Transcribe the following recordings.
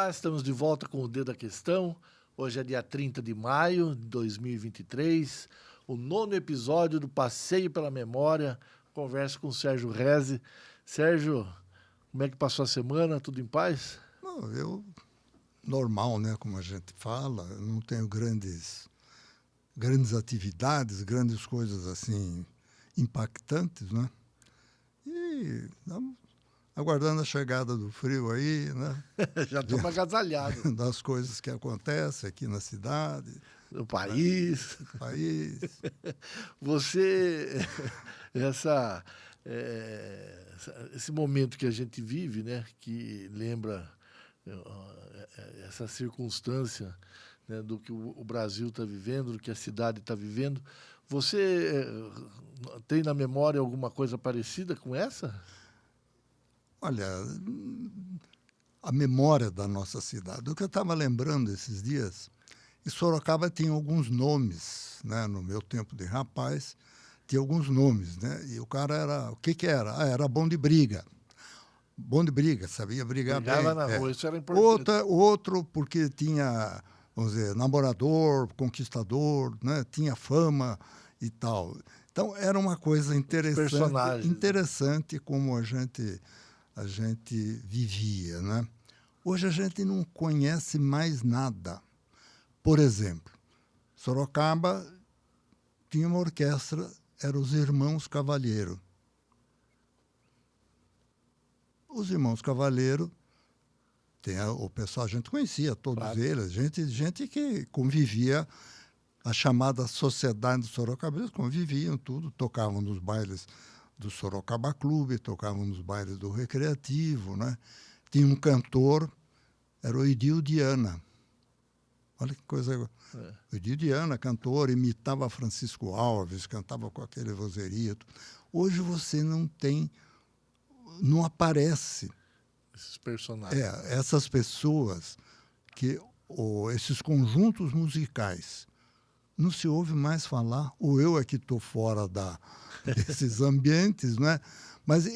Olá, estamos de volta com o Dedo da Questão. Hoje é dia 30 de maio de 2023, o 9º episódio do Passeio pela Memória. Converso com o Sérgio Reze. Sérgio, como é que passou a semana? Tudo em paz? Não, normal, né? Como a gente fala, eu não tenho grandes atividades, grandes coisas assim impactantes, né? E estamos aguardando a chegada do frio aí, né? Já estamos agasalhados. Das coisas que acontecem aqui na cidade, no país. No país. Você, esse momento que a gente vive, né? Que lembra essa circunstância, né, do que o Brasil está vivendo, do que a cidade está vivendo. Você tem na memória alguma coisa parecida com essa? Olha, a memória da nossa cidade. O que eu estava lembrando esses dias, e Sorocaba tinha alguns nomes, né? No meu tempo de rapaz, tinha alguns nomes, né? E o cara era... O que era? Era bom de briga. Bom de briga, sabia brigar bem. Brigava na rua, isso era importante. Outro porque tinha, vamos dizer, namorador, conquistador, né? Tinha fama e tal. Então, era uma coisa interessante como a gente vivia, né? Hoje a gente não conhece mais nada. Por exemplo, Sorocaba tinha uma orquestra, eram os Irmãos Cavalheiro. Os Irmãos Cavalheiro, o pessoal, a gente conhecia todos eles, gente que convivia, a chamada Sociedade dos Sorocabeiros, conviviam tudo, tocavam nos bailes do Sorocaba Clube, tocavam nos bailes do Recreativo, né? Tinha um cantor, era o Edil Diana. Olha que coisa... O Edil Diana, cantor, imitava Francisco Alves, cantava com aquele vozerio. Hoje você não aparece. Esses personagens. Essas pessoas, esses conjuntos musicais, não se ouve mais falar, ou eu é que estou fora desses ambientes, né? Mas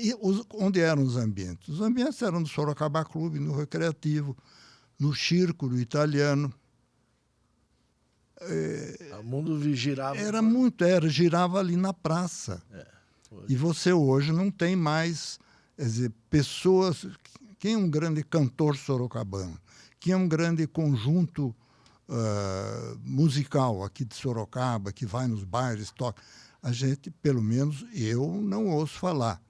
onde eram os ambientes? Os ambientes eram no Sorocaba Clube, no Recreativo, no Círculo Italiano. O mundo girava. Girava ali na praça. E você hoje não tem mais, quer dizer, pessoas... Quem é um grande cantor sorocabano? Quem é um grande conjunto musical aqui de Sorocaba, que vai nos bailes, toca? A gente, pelo menos eu, não ouço falar.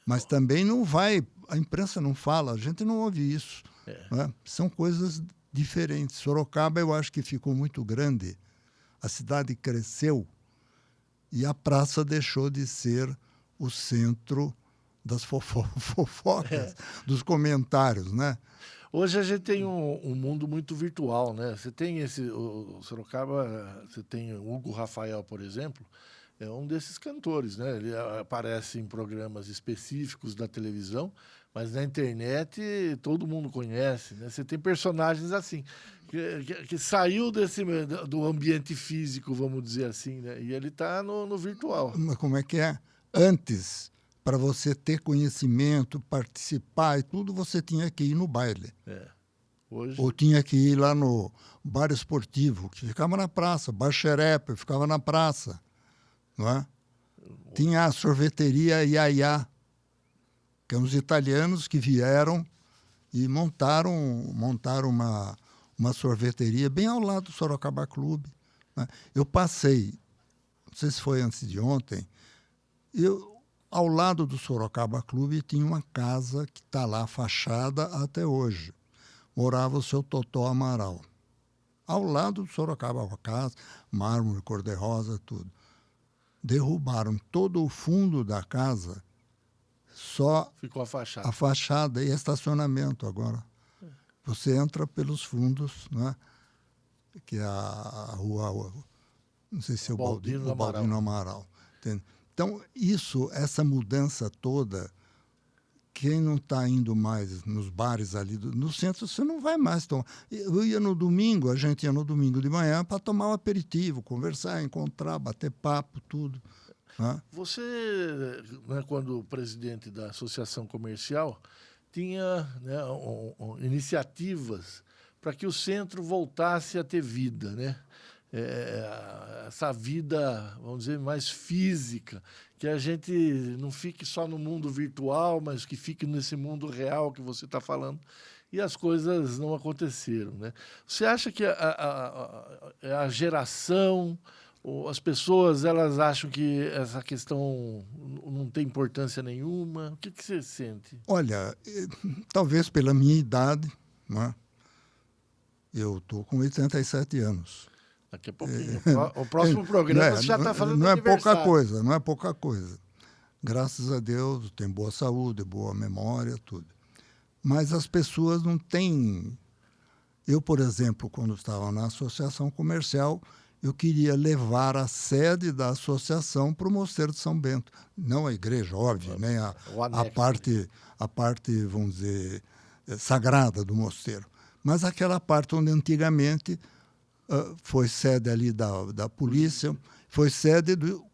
Mas também não vai, a imprensa não fala, a gente não ouve isso. Né? São coisas diferentes. Sorocaba, eu acho que ficou muito grande, a cidade cresceu e a praça deixou de ser o centro das fofocas, dos comentários, né? Hoje a gente tem um mundo muito virtual, né? Você tem o Sorocaba, você tem o Hugo Rafael, por exemplo, é um desses cantores, né? Ele aparece em programas específicos da televisão, mas na internet todo mundo conhece, né? Você tem personagens assim, que saiu do ambiente físico, vamos dizer assim, né? E ele está no virtual. Mas como é que é? Antes, para você ter conhecimento, participar e tudo, você tinha que ir no baile. Hoje... Ou tinha que ir lá no bar esportivo, que ficava na praça, bar xerepe, ficava na praça. Não é? Tinha a sorveteria Iaiá, que são os italianos que vieram e montaram uma sorveteria bem ao lado do Sorocaba Clube. Né? Eu passei, não sei se foi antes de ontem, ao lado do Sorocaba Clube tinha uma casa que está lá, fachada até hoje. Morava o seu Totó Amaral. Ao lado do Sorocaba, a casa, mármore, cor-de-rosa, tudo. Derrubaram todo o fundo da casa, só ficou a fachada e entacionamento agora. Você entra pelos fundos, né? Que é a rua, não sei se é o Baldino Amaral. Entende? Então, essa mudança toda, quem não está indo mais nos bares ali no centro, você não vai mais tomar. Eu ia no domingo, a gente ia no domingo de manhã para tomar um aperitivo, conversar, encontrar, bater papo, tudo. Né? Você, né, quando presidente da Associação Comercial, tinha, né, iniciativas para que o centro voltasse a ter vida, né? Essa vida, vamos dizer, mais física, que a gente não fique só no mundo virtual, mas que fique nesse mundo real que você está falando. E as coisas não aconteceram, né? Você acha que a geração, ou as pessoas, elas acham que essa questão não tem importância nenhuma? O que você sente? Olha, talvez pela minha idade, né? Eu estou com 87 anos. Daqui a pouquinho. O próximo programa você já está falando não do é pouca aniversário. coisa, não é pouca coisa. Graças a Deus, tem boa saúde, boa memória, tudo. Mas as pessoas não têm... Eu, por exemplo, quando estava na associação comercial, eu queria levar a sede da associação para o Mosteiro de São Bento. Não a igreja, óbvio, nem a parte, vamos dizer, sagrada do mosteiro. Mas aquela parte onde antigamente foi sede ali da polícia, foi sede do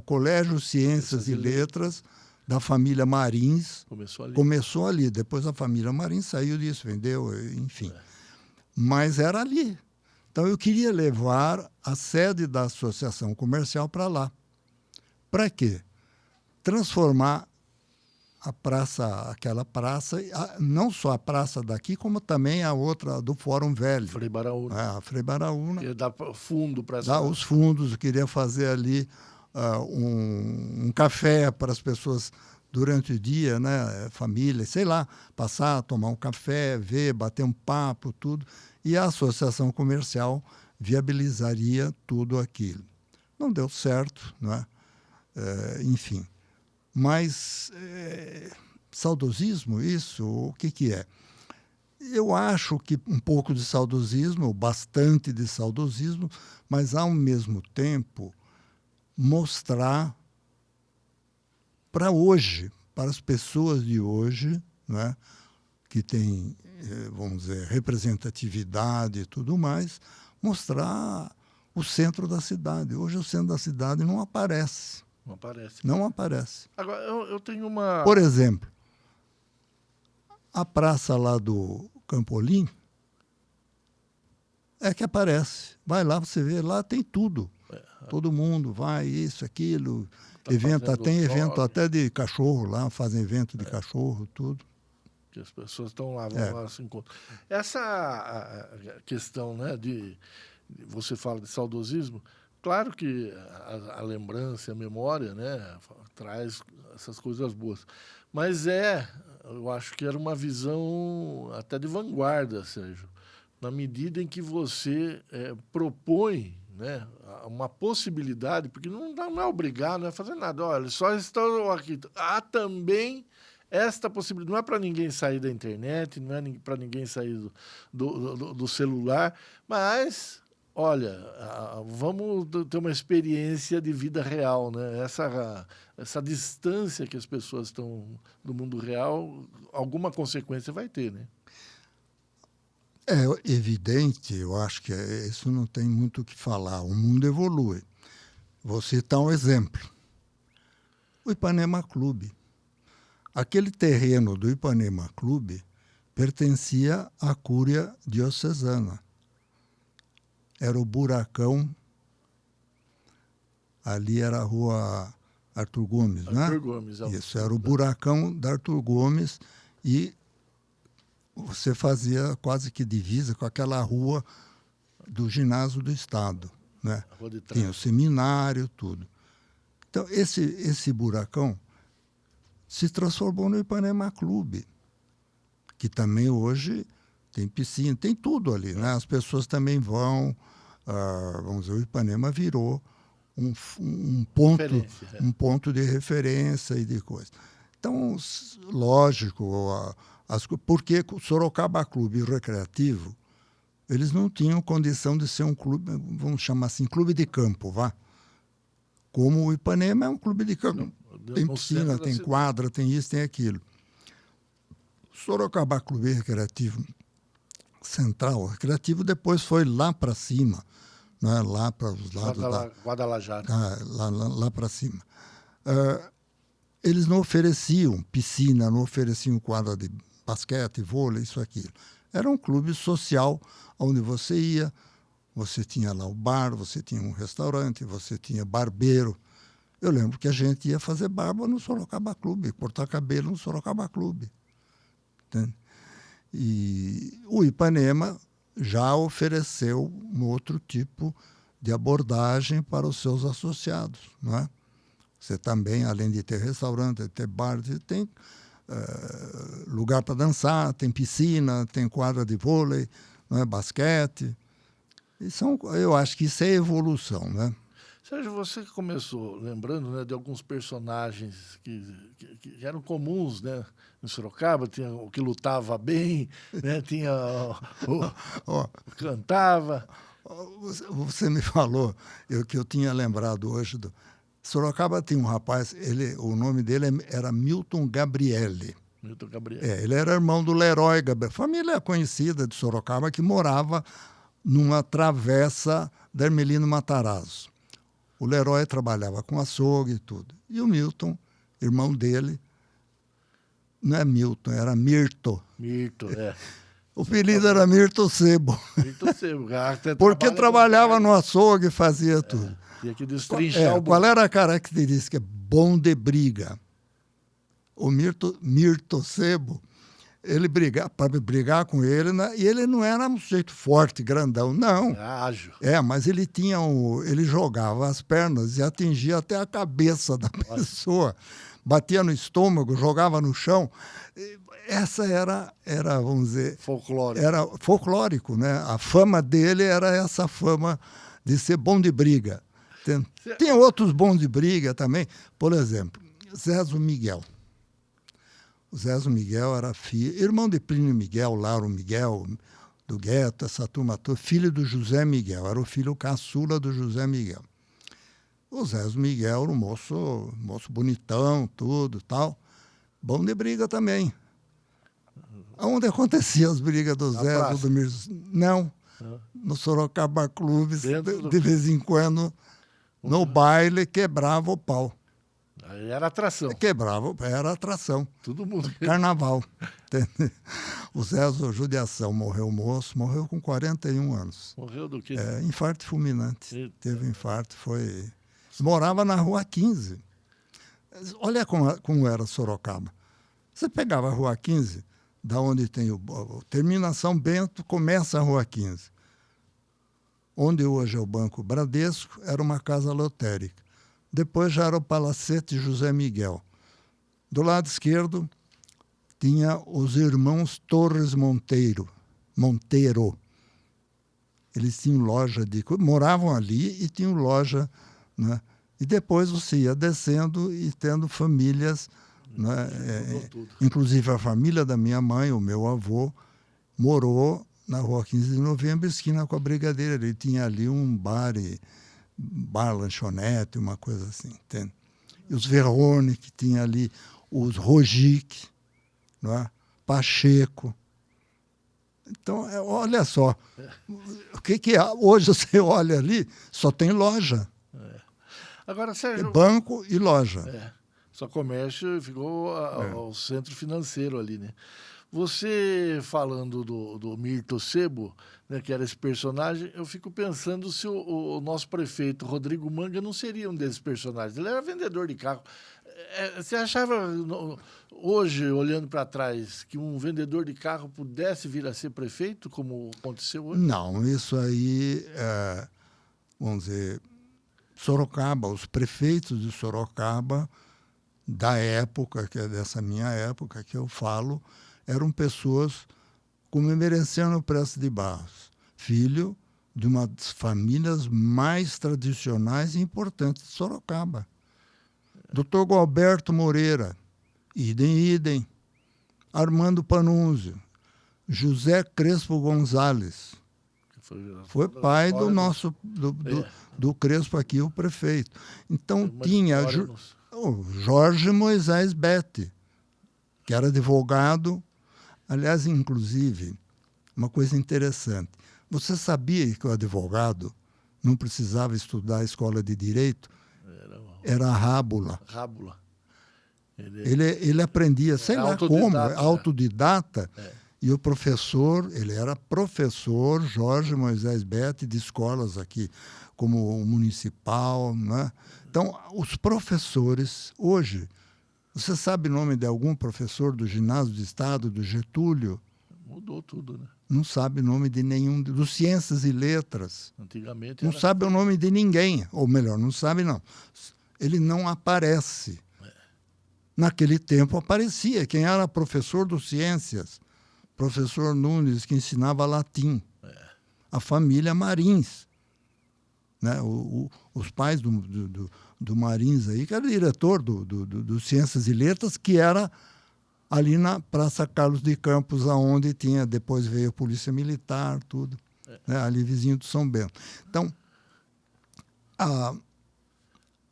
Colégio Ciências e Letras da família Marins. Começou ali. Depois a família Marins saiu disso, vendeu, enfim. Mas era ali. Então eu queria levar a sede da associação comercial para lá. Para quê? Transformar a praça, aquela praça, não só a praça daqui, como também a outra do Fórum Velho. Frei Baraúna. A Frei Baraúna. Queria dar fundo para essa... Dar os fundos, eu queria fazer ali um café para as pessoas durante o dia, né? Família, sei lá, passar, tomar um café, ver, bater um papo, tudo. E a associação comercial viabilizaria tudo aquilo. Não deu certo, né? Enfim. Mas saudosismo, isso, o que é? Eu acho que um pouco de saudosismo, bastante de saudosismo, mas ao mesmo tempo mostrar para hoje, para as pessoas de hoje, né, que têm, vamos dizer, representatividade e tudo mais, mostrar o centro da cidade. Hoje o centro da cidade não aparece. Não aparece. Não aparece. Agora, eu tenho uma... Por exemplo, a praça lá do Campolim é que aparece. Vai lá, você vê, lá tem tudo. Todo mundo vai, isso, aquilo. Tem evento até de cachorro lá, fazem evento de cachorro, tudo. Que as pessoas estão lá, vão lá se encontram. Essa a questão, né, de você fala de saudosismo, claro que a lembrança, a memória, né, traz essas coisas boas. Mas eu acho que era uma visão até de vanguarda, Sérgio, na medida em que você propõe, né, uma possibilidade, porque não é obrigado, não é fazer nada. Olha, só estão aqui. Há também esta possibilidade. Não é para ninguém sair da internet, não é para ninguém sair do celular, mas... Olha, vamos ter uma experiência de vida real, né? Essa distância que as pessoas estão do mundo real, alguma consequência vai ter, né? É evidente, eu acho que isso não tem muito o que falar. O mundo evolui. Vou citar um exemplo. O Ipanema Clube. Aquele terreno do Ipanema Clube pertencia à Cúria Diocesana. Era o Buracão, ali era a rua Arthur Gomes, né? Arthur Gomes. Isso, era o Buracão da Arthur Gomes e você fazia quase que divisa com aquela rua do Ginásio do Estado, né? Tinha o seminário, tudo. Então, esse Buracão se transformou no Ipanema Clube, que também hoje tem piscina, tem tudo ali, né? As pessoas também vão... vamos dizer, o Ipanema virou um ponto de referência e de coisa. Então, lógico, porque o Sorocaba Clube Recreativo, eles não tinham condição de ser um clube, vamos chamar assim, clube de campo, vá. Como o Ipanema é um clube de campo. Tem piscina, tem quadra, tem isso, tem aquilo. Sorocaba Clube Recreativo Central, recreativo, depois foi lá para cima, né? Lá para os lados Guadalajara. Lá para cima. Eles não ofereciam piscina, não ofereciam quadra basquete, vôlei, isso, aquilo. Era um clube social onde você ia, você tinha lá o bar, você tinha um restaurante, você tinha barbeiro. Eu lembro que a gente ia fazer barba no Sorocaba Clube, cortar cabelo no Sorocaba Clube. Entende? E o Ipanema já ofereceu um outro tipo de abordagem para os seus associados, não é? Você também, além de ter restaurante, ter bar, você tem lugar para dançar, tem piscina, tem quadra de vôlei, não é? Basquete. Eu acho que isso é evolução, né? Sérgio, você começou lembrando, né, de alguns personagens que eram comuns, né, em Sorocaba. Tinha o que lutava bem, né, tinha o cantava. Você me falou que eu tinha lembrado hoje. Sorocaba tinha um rapaz, o nome dele era Milton Gabriele. Milton Gabriele. Ele era irmão do Leroy Gabriele, família conhecida de Sorocaba, que morava numa travessa da Hermelino Matarazzo. O Leroy trabalhava com açougue e tudo. E o Milton, irmão dele, não é Milton, era Mirto. Mirto, é. O apelido era Mirto Sebo. Mirto Sebo. Porque trabalhava no açougue e fazia tudo. Tinha que destrinchar o qual era a característica? Bom de briga. O Mirto Sebo, ele para brigar com ele, né? E ele não era um sujeito forte, grandão, não. Ágil. Mas ele ele jogava as pernas e atingia até a cabeça da pessoa. Batia no estômago, jogava no chão. Essa era, vamos dizer... Folclórico. Era folclórico, né? A fama dele era essa fama de ser bom de briga. Tem outros bons de briga também. Por exemplo, Zezo Miguel. O Zezo Miguel era irmão de Plínio Miguel, Lauro Miguel, do Gueto, essa turma toda, filho do José Miguel, era o filho caçula do José Miguel. O Zezo Miguel era um moço bonitão, tudo tal, bom de briga também. Onde aconteciam as brigas do Zezo, do Mirzo? Não, no Sorocaba Clubes, de vez em quando, no baile, quebrava o pau. Aí era atração. Quebrava, era atração. Todo mundo. Carnaval. O Zezo Judiação morreu morreu com 41 anos. Morreu do quê? Infarto fulminante. Eita. Teve infarto, morava na Rua 15. Olha como era Sorocaba. Você pegava a Rua 15, da onde tem Terminação Bento, começa a Rua 15. Onde hoje é o Banco Bradesco, era uma casa lotérica. Depois já era o Palacete José Miguel. Do lado esquerdo tinha os irmãos Torres Monteiro. Eles tinham loja moravam ali e tinham loja, né? E depois você ia descendo e tendo famílias, né? Inclusive a família da minha mãe, o meu avô, morou na Rua 15 de Novembro, esquina com a Brigadeira. Ele tinha ali um bar lanchonete, uma coisa assim, entende? E os Verrone, que tinha ali, os Rogic, não é? Pacheco. Então, olha só, o que é? Hoje você olha ali, só tem loja. Agora, Sérgio... banco e loja. Só comércio ficou ao centro financeiro ali, né? Você falando do Mirto Sebo, né, que era esse personagem, eu fico pensando se o nosso prefeito Rodrigo Manga não seria um desses personagens. Ele era vendedor de carro. Você achava, hoje, olhando para trás, que um vendedor de carro pudesse vir a ser prefeito, como aconteceu hoje? Não, isso aí, vamos dizer, Sorocaba, os prefeitos de Sorocaba, da época, que é dessa minha época que eu falo, eram pessoas como Emerenciano Prestes de Barros, filho de uma das famílias mais tradicionais e importantes de Sorocaba. Dr. Gualberto Moreira, idem. Armando Panunzio, José Crespo Gonzalez, foi pai do nosso, do Crespo aqui, o prefeito. Então tinha o Jorge Moisés Bete, que era advogado. Aliás, inclusive, uma coisa interessante. Você sabia que o advogado não precisava estudar a escola de direito? Era rábula. Ele aprendia, sei lá como, autodidata. E o professor, ele era professor Jorge Moisés Betti de escolas aqui, como o municipal, né? Então, os professores, hoje, você sabe o nome de algum professor do ginásio de Estado, do Getúlio? Mudou tudo, né? Não sabe o nome de nenhum, dos Ciências e Letras. Antigamente não sabe o nome de ninguém, ou melhor, não sabe não. Ele não aparece. Naquele tempo aparecia. Quem era professor de Ciências? Professor Nunes, que ensinava latim. A família Marins. Né? Os pais do Marins aí, que era diretor do Ciências e Letras, que era ali na Praça Carlos de Campos, onde tinha, depois veio a Polícia Militar, tudo, né? Ali vizinho do São Bento. Então,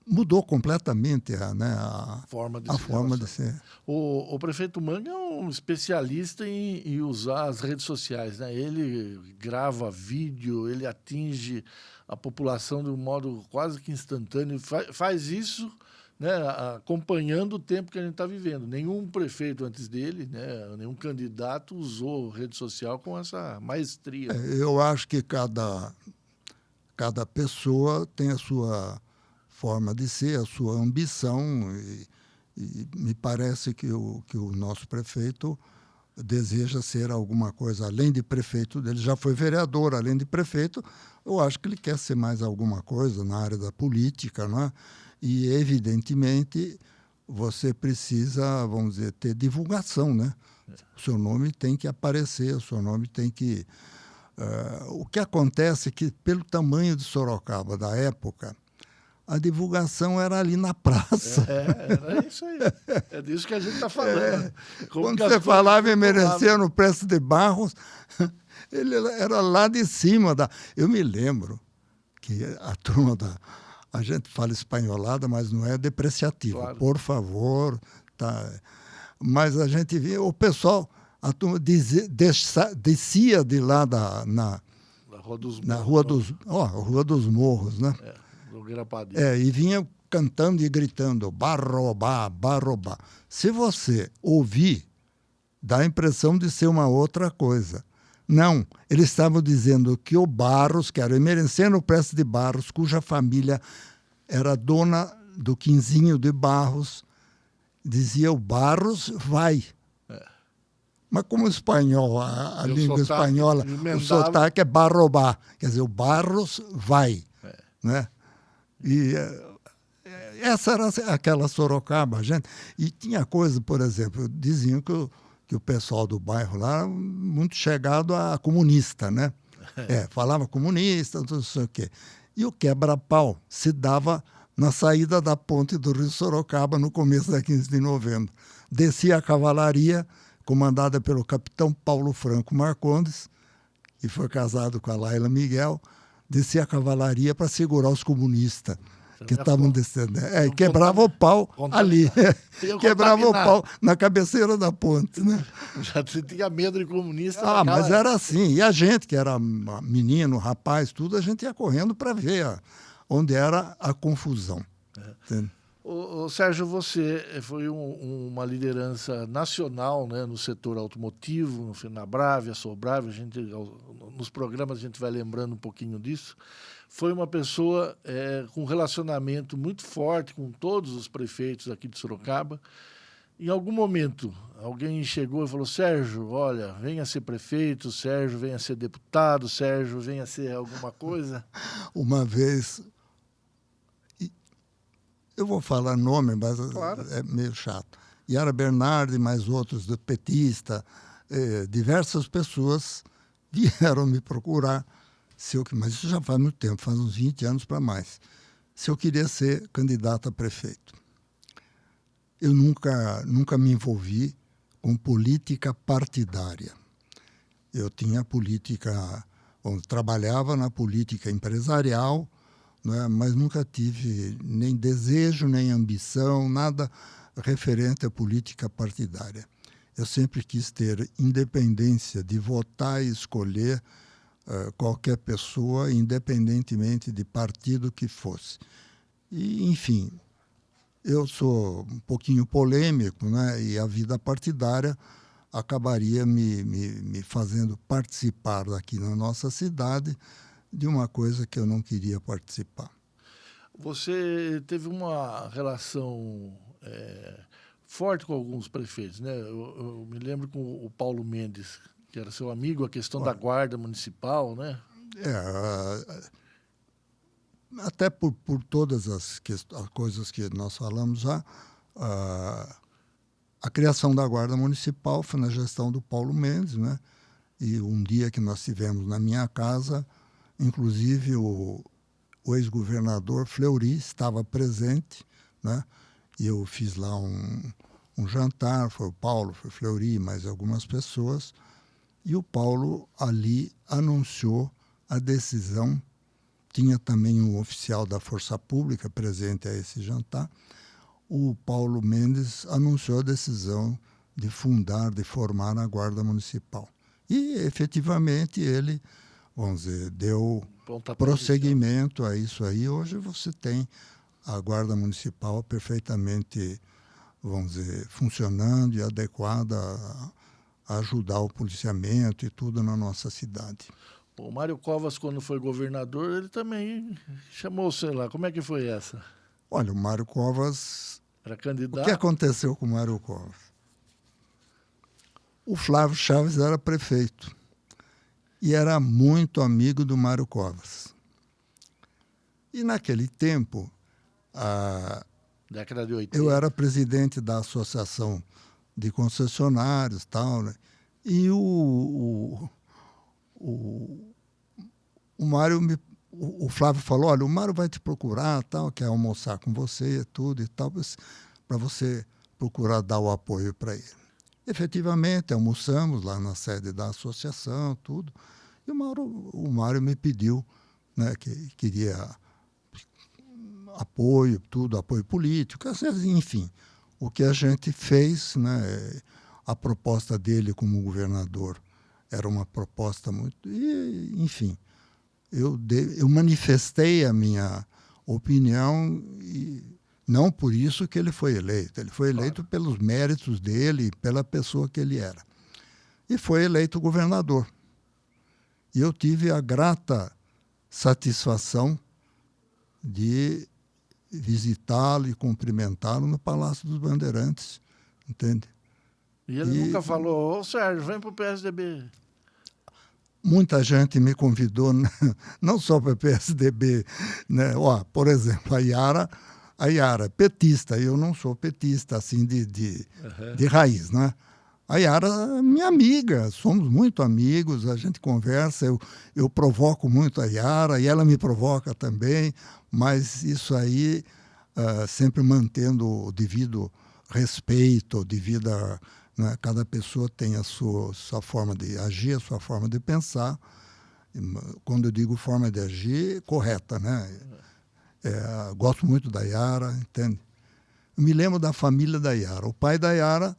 mudou completamente a forma de ser. O prefeito Manga é um especialista em usar as redes sociais, né? Ele grava vídeo, ele atinge a população de um modo quase que instantâneo, faz isso, né, acompanhando o tempo que a gente está vivendo. Nenhum prefeito antes dele, né, nenhum candidato usou rede social com essa maestria. Eu acho que cada pessoa tem a sua forma de ser, a sua ambição, e me parece que o nosso prefeito deseja ser alguma coisa além de prefeito. Ele já foi vereador, além de prefeito, eu acho que ele quer ser mais alguma coisa na área da política, né? E, evidentemente, você precisa, vamos dizer, ter divulgação, né? O seu nome tem que aparecer, o seu nome tem que... o que acontece é que, pelo tamanho de Sorocaba da época, a divulgação era ali na praça. Era isso aí. É disso que a gente está falando. Quando você falava em Mereciano Prestes de Barros, ele era lá de cima. Eu me lembro que a turma a gente fala espanholada, mas não é depreciativo. Claro. Por favor. Tá. Mas a gente via, o pessoal, a turma descia de lá na Rua dos Morros, né? E vinha cantando e gritando, Barrobá, Barrobá. Se você ouvir, dá a impressão de ser uma outra coisa. Não, eles estavam dizendo que o Barros, que era o Emerenciano Prestes de Barros, cuja família era dona do Quinzinho de Barros, dizia o Barros vai. Mas como o espanhol, a língua espanhola, o sotaque é Barrobá, quer dizer, o Barros vai. Né? E essa era aquela Sorocaba, gente. E tinha coisa, por exemplo, diziam que o pessoal do bairro lá era muito chegado a comunista, né? Falava comunista, não sei o quê. E o quebra-pau se dava na saída da ponte do Rio Sorocaba, no começo da 15 de novembro. Descia a cavalaria, comandada pelo capitão Paulo Franco Marcondes, que foi casado com a Laila Miguel, descia a cavalaria para segurar os comunistas que estavam descendo. E quebrava o pau ali. Quebrava o pau na cabeceira da ponte. Né? Já tinha medo de comunista. Mas era assim. E a gente, que era menino, rapaz, tudo, a gente ia correndo para ver onde era a confusão. Sérgio, você foi uma liderança nacional, né, no setor automotivo, no FenaBrave, a Sobrave, nos programas a gente vai lembrando um pouquinho disso. Foi uma pessoa com um relacionamento muito forte com todos os prefeitos aqui de Sorocaba. Em algum momento, alguém chegou e falou, Sérgio, olha, venha ser prefeito, Sérgio, venha ser deputado, Sérgio, venha ser alguma coisa? Uma vez... Eu vou falar nome, mas claro, é meio chato. Yara Bernardi e mais outros do petista, diversas pessoas vieram me procurar, mas isso já faz muito tempo, faz uns 20 anos para mais, se eu queria ser candidato a prefeito. Eu nunca me envolvi com política partidária. Eu tinha trabalhava na política empresarial, né, mas nunca tive nem desejo, nem ambição, nada referente à política partidária. Eu sempre quis ter independência de votar e escolher qualquer pessoa, independentemente de partido que fosse. E, enfim, eu sou um pouquinho polêmico, né? E a vida partidária acabaria me fazendo participar aqui na nossa cidade de uma coisa que eu não queria participar. Você teve uma relação forte com alguns prefeitos, né? Eu me lembro com o Paulo Mendes, que era seu amigo, a questão da guarda municipal, né? Até por todas as coisas que nós falamos já, a criação da Guarda Municipal foi na gestão do Paulo Mendes, né? E um dia que nós tivemos na minha casa, inclusive o ex-governador Fleury estava presente, né? E eu fiz lá um jantar, foi o Paulo, foi o Fleury, mais algumas pessoas, e o Paulo ali anunciou a decisão. Tinha também um oficial da Força Pública presente a esse jantar. O Paulo Mendes anunciou a decisão de formar a Guarda Municipal. E, efetivamente, ele, vamos dizer, deu prosseguimento a isso aí. Hoje você tem a Guarda Municipal perfeitamente, vamos dizer, funcionando e adequada a ajudar o policiamento e tudo na nossa cidade. O Mário Covas, quando foi governador, ele também chamou, sei lá, como é que foi essa? Olha, o Mário Covas... Era candidato? O que aconteceu com o Mário Covas? O Flávio Chaves era prefeito e era muito amigo do Mário Covas. E naquele tempo, década de 80. Eu era presidente da Associação de Concessionários, tal, né? E o Flávio falou, olha, o Mário vai te procurar, tal, quer almoçar com você, tudo e tal, para você procurar dar o apoio para ele. Efetivamente, almoçamos lá na sede da associação, tudo, e o Mário me pediu, né, que queria apoio, tudo, apoio político, enfim, o que a gente fez, né, a proposta dele como governador era uma proposta muito... E, enfim, eu manifestei a minha opinião e não por isso que ele foi eleito. Ele foi eleito pelos méritos dele e pela pessoa que ele era. E foi eleito governador. E eu tive a grata satisfação de visitá-lo e cumprimentá-lo no Palácio dos Bandeirantes, entende? E ele nunca falou, ô Sérgio, vem para o PSDB. Muita gente me convidou, não só para o PSDB, né? Por exemplo, a Yara é petista, eu não sou petista, assim, de raiz, né? A Yara é minha amiga, somos muito amigos, a gente conversa, eu provoco muito a Yara e ela me provoca também, mas isso aí sempre mantendo o devido respeito, devido a... Né? Cada pessoa tem a sua forma de agir, a sua forma de pensar. Quando eu digo forma de agir, correta, né? Gosto muito da Yara, entende? Eu me lembro da família da Yara. O pai da Yara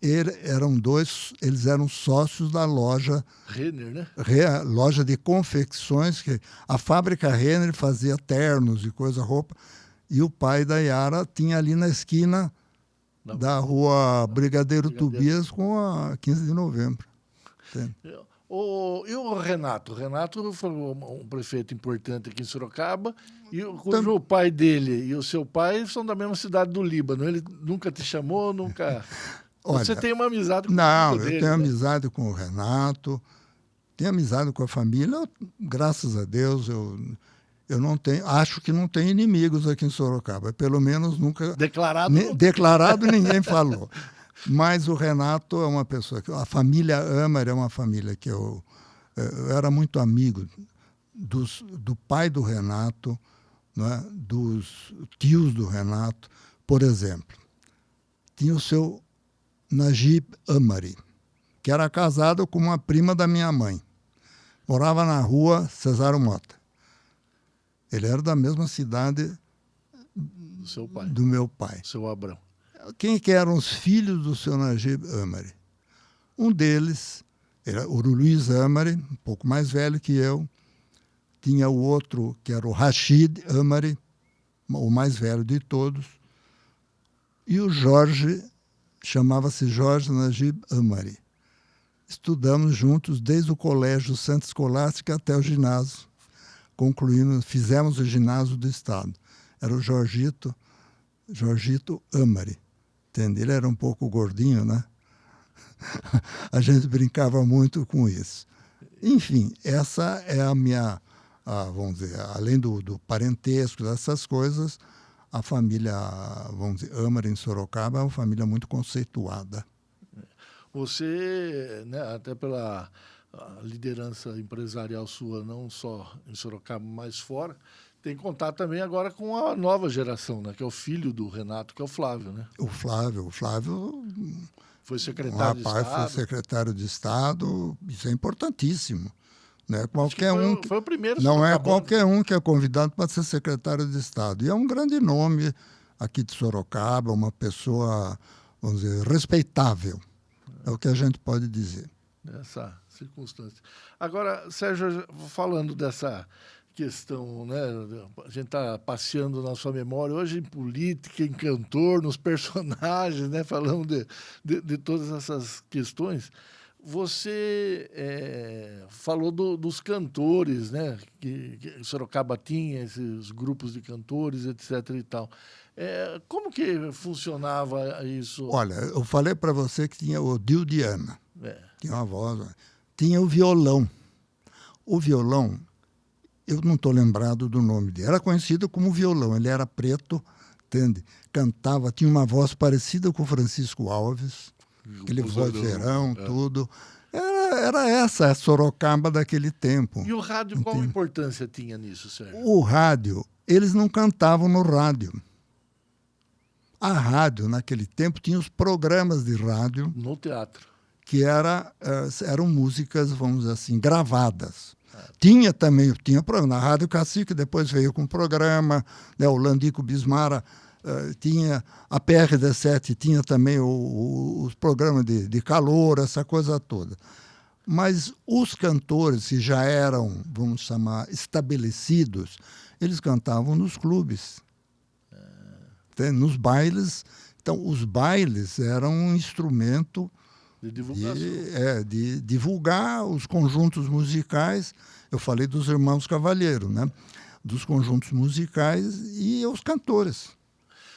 eles eram sócios da loja Renner, né? Loja de confecções, que a fábrica Renner fazia ternos e roupa, e o pai da Yara tinha ali na esquina da rua Brigadeiro Tobias com a 15 de novembro. Entende? E o Renato? O Renato foi um prefeito importante aqui em Sorocaba, cujo o pai dele e o seu pai são da mesma cidade do Líbano. Ele nunca te chamou, nunca... Olha, você tem uma amizade com o dele, eu tenho né? amizade com o Renato, tenho amizade com a família. Graças a Deus, eu não tenho, acho que não tem inimigos aqui em Sorocaba. Pelo menos nunca... Declarado ninguém falou. Mas o Renato é uma pessoa que... A família Amer é uma família que eu era muito amigo do pai do Renato, né, dos tios do Renato. Por exemplo, tinha o seu Najib Amari, que era casado com uma prima da minha mãe. Morava na rua Cesário Mota. Ele era da mesma cidade do seu pai, do meu pai. Seu Abrão. Quem que eram os filhos do seu Najib Amari? Um deles era o Luiz Amari, um pouco mais velho que eu. Tinha o outro, que era o Rashid Amari, o mais velho de todos, e o Jorge, chamava-se Jorge Najib Amari. Estudamos juntos desde o colégio Santa Escolástica até o ginásio, fizemos o ginásio do Estado. Era o Jorgito Amari, entende? Ele era um pouco gordinho, né? A gente brincava muito com isso. Enfim, essa é a minha, vamos dizer, além do parentesco, dessas coisas, a família, vamos dizer, Amari em Sorocaba é uma família muito conceituada. Você, né, até pela liderança empresarial sua, não só em Sorocaba, mas fora, tem contato também agora com a nova geração, né, que é o filho do Renato, que é o Flávio, né? O Flávio foi secretário de Estado. Foi secretário de Estado, isso é importantíssimo. Não é foi o primeiro. Não é qualquer um que é convidado para ser secretário de Estado. E é um grande nome aqui de Sorocaba, uma pessoa, vamos dizer, respeitável. É o que a gente pode dizer. Nessa circunstância. Agora, Sérgio, falando dessa questão, né? A gente está passeando na sua memória hoje em política, em cantor, nos personagens, né? Falando de todas essas questões. Você falou dos cantores, né? Que Sorocaba tinha esses grupos de cantores, etc. e tal. Como que funcionava isso? Olha, eu falei para você que tinha o Dio Diana, tinha uma voz, tinha o violão. O violão, eu não estou lembrado do nome dele, era conhecido como violão, ele era preto, entende? Cantava, tinha uma voz parecida com o Francisco Alves, aquele vozeirão, tudo. Era essa a Sorocaba daquele tempo. E o rádio, entende? Qual importância tinha nisso, Sérgio? O rádio, eles não cantavam no rádio. A rádio, naquele tempo, tinha os programas de rádio. No teatro. Que eram músicas, vamos dizer assim, gravadas. Tinha programa na Rádio Cacique, depois veio com o programa, né, o Landico Bismara tinha, a PR17 tinha também os programas de calor, essa coisa toda. Mas os cantores que já eram, vamos chamar, estabelecidos, eles cantavam nos clubes, nos bailes. Então, os bailes eram um instrumento de divulgação. De divulgar os conjuntos musicais. Eu falei dos Irmãos Cavalheiro, né? Dos conjuntos musicais e os cantores.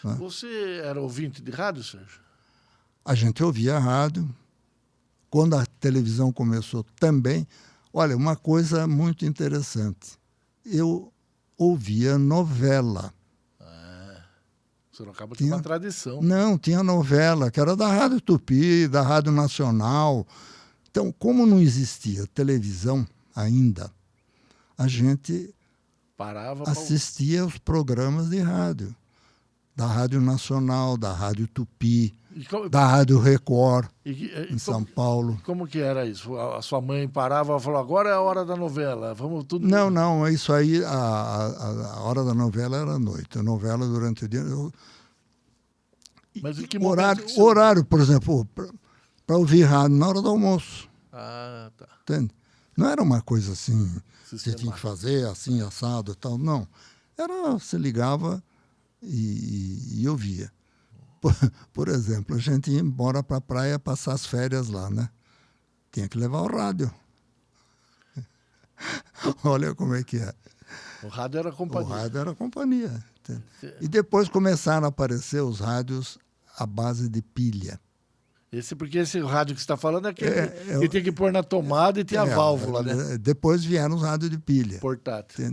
Né? Você era ouvinte de rádio, Sérgio? A gente ouvia a rádio. Quando a televisão começou também, olha, uma coisa muito interessante. Eu ouvia novela. Sorocaba tinha uma tradição. Não, tinha novela, que era da Rádio Tupi, da Rádio Nacional. Então, como não existia televisão ainda, a gente assistia aos programas de rádio. Da Rádio Nacional, da Rádio Tupi, da Rádio Record, em São Paulo. Como que era isso? A sua mãe parava e falou, agora é a hora da novela, vamos tudo... Não, isso aí, a hora da novela era à noite. A novela durante o dia... Mas em que horário, por exemplo, para ouvir rádio na hora do almoço. Ah, tá. Entende? Não era uma coisa assim, você tinha que fazer assim, assado e tal, não. Você ligava e ouvia. Por exemplo, a gente ia embora para a praia passar as férias lá, né? Tinha que levar o rádio. Olha como é que é. O rádio era companhia. O rádio era companhia. E depois começaram a aparecer os rádios à base de pilha. Porque esse rádio que você está falando é aquele que tinha que pôr na tomada e tinha a válvula, né? Depois vieram os rádios de pilha. Portátil.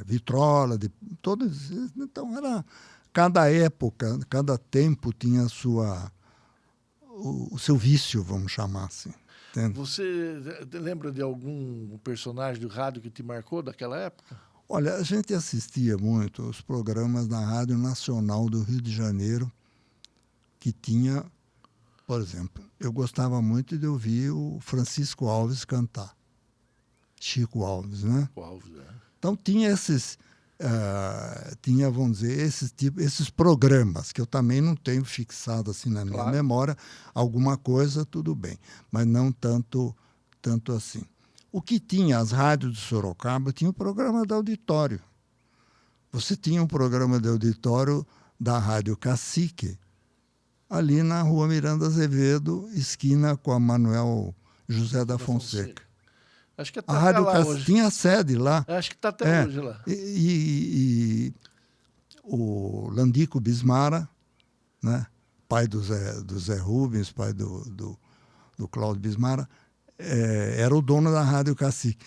Vitrola, todos. Então, cada época, cada tempo tinha o seu vício, vamos chamar assim. Entende? Você lembra de algum personagem do rádio que te marcou daquela época? Olha, a gente assistia muito os programas na Rádio Nacional do Rio de Janeiro, que tinha, por exemplo, eu gostava muito de ouvir o Francisco Alves cantar. Chico Alves, né? Alves, Então tinha vamos dizer, esses programas, que eu também não tenho fixado assim na minha memória, alguma coisa, tudo bem, mas não tanto assim. O que tinha, as rádios de Sorocaba, tinha o programa do auditório. você tinha um programa de auditório da Rádio Cacique, ali na Rua Miranda Azevedo, esquina com a Manuel José da Fonseca. Acho que A Rádio lá Cacique hoje. tinha sede lá. Acho que está até hoje lá. E o Landico Bismara, né, pai do Zé Rubens, pai do Cláudio Bismara, era o dono da Rádio Cacique.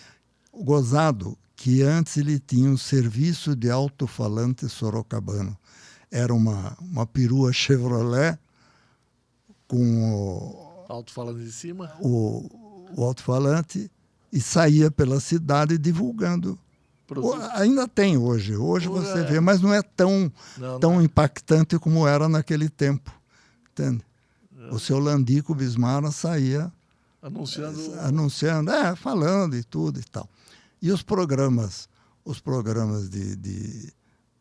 O gozado que antes ele tinha um serviço de alto-falante sorocabano. Era uma perua Chevrolet com alto-falante em cima. O alto-falante, e saía pela cidade divulgando. Ainda tem hoje. Hoje você vê, mas não é tão impactante como era naquele tempo. Entende? O seu Landico Bismara saía anunciando, falando e tudo e tal. E os programas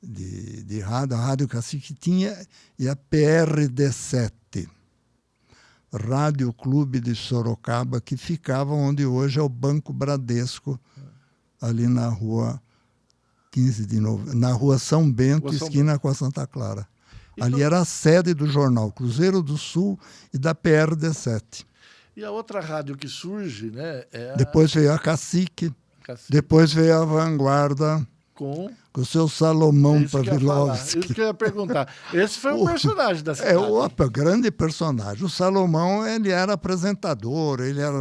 de rádio, a Rádio Cacique tinha, e a PRD7, Rádio Clube de Sorocaba, que ficava onde hoje é o Banco Bradesco, ali na rua 15 de novembro, na rua São Bento, esquina com a Santa Clara. Ali era a sede do jornal Cruzeiro do Sul e da PRD7. E a outra rádio que surge, né? Depois veio a Cacique. Depois veio a Vanguarda. Com o seu Salomão Pavlovski. Isso que eu ia perguntar. Esse foi um personagem da cidade. Grande personagem. O Salomão, ele era apresentador, ele era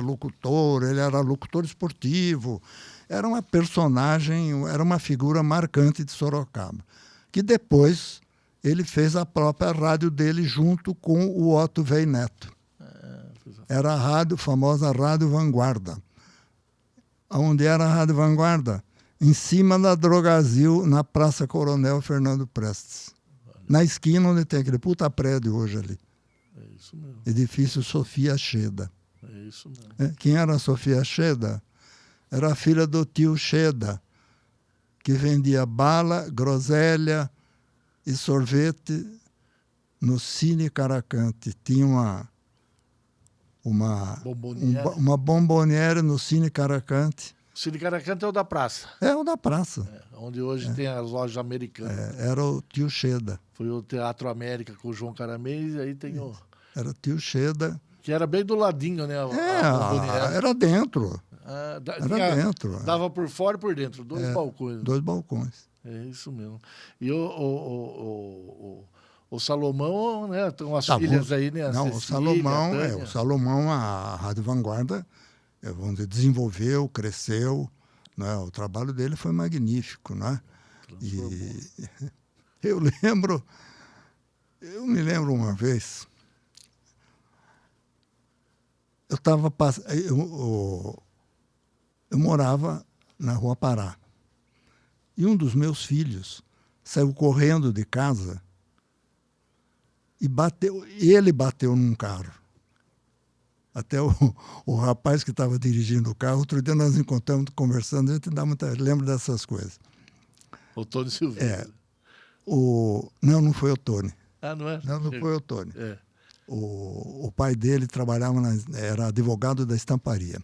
locutor esportivo. Era uma personagem, era uma figura marcante de Sorocaba. Que depois ele fez a própria rádio dele junto com o Otto Vei Neto. Era a famosa Rádio Vanguarda. Onde era a Rádio Vanguarda? Em cima da Drogazil, na Praça Coronel Fernando Prestes. Na esquina onde tem aquele puta prédio hoje ali. É isso mesmo. Edifício Sofia Cheda. É isso mesmo. Quem era a Sofia Cheda? Era a filha do tio Cheda, que vendia bala, groselha e sorvete no Cine Caracante. Tinha uma bomboniere no Cine Caracante. O Cine Caracante é o da praça. É o da praça. Onde hoje tem as lojas americanas. Era o tio Cheda. Foi o Teatro América com o João Caramês, e aí tem o... Era o tio Cheda. Que era bem do ladinho, né? Era dentro. Era dentro. Dava por fora e por dentro, dois balcões. Dois balcões. É isso mesmo. E o Salomão, né? Tem as filhas aí, né? Não, Cecília, o Salomão, a Rádio Vanguarda, vamos dizer, desenvolveu, cresceu, né? O trabalho dele foi magnífico, né? E eu me lembro uma vez, eu morava na Rua Pará, e um dos meus filhos saiu correndo de casa e ele bateu num carro. Até o rapaz que estava dirigindo o carro, outro dia nós encontramos, conversando, a gente lembra dessas coisas. O Tony Silveira. Não foi o Tony. Não é? Não foi o Tony. O pai dele trabalhava, era advogado da estamparia.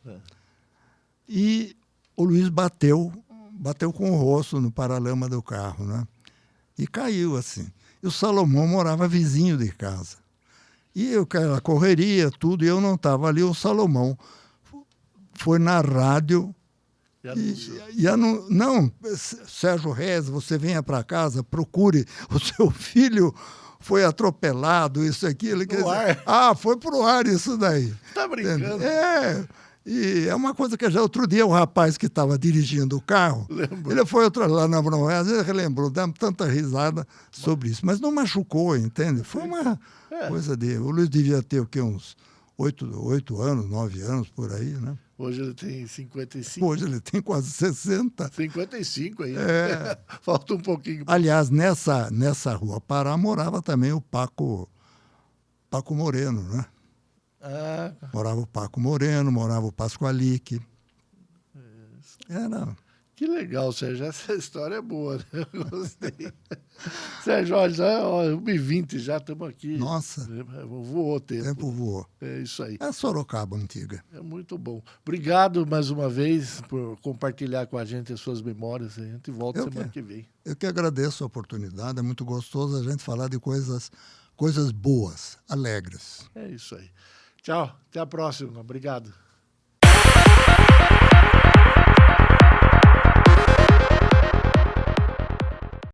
E o Luiz bateu com o rosto no paralama do carro, né? E caiu assim. E o Salomão morava vizinho de casa. E aquela correria, tudo, e eu não estava ali. O Salomão foi na rádio não, Sérgio Reis, você venha para casa, procure, o seu filho foi atropelado, isso aqui. Foi pro ar isso daí. Tá brincando? E é uma coisa que já outro dia o rapaz que estava dirigindo o carro, ele foi lá na Bromoés, ele relembrou, deu tanta risada sobre isso, mas não machucou, entende? Foi uma coisa de... O Luiz devia ter o quê? Uns 8 anos, 9 anos, por aí, né? Hoje ele tem 55. Hoje ele tem quase 60. 55 aí. Falta um pouquinho. Aliás, nessa Rua Pará morava também o Paco Moreno, né? Morava o Paco Moreno, morava o Pascoalique. Que legal, Sérgio. Essa história é boa, né? Eu gostei. Sérgio, olha, já é 1h20, já estamos aqui. Nossa. Voou o tempo. O tempo voou. É isso aí. É Sorocaba antiga. É muito bom. Obrigado mais uma vez por compartilhar com a gente as suas memórias. A gente volta semana que vem. Eu que agradeço a oportunidade. É muito gostoso a gente falar de coisas boas, alegres. É isso aí. Tchau. Até a próxima. Obrigado.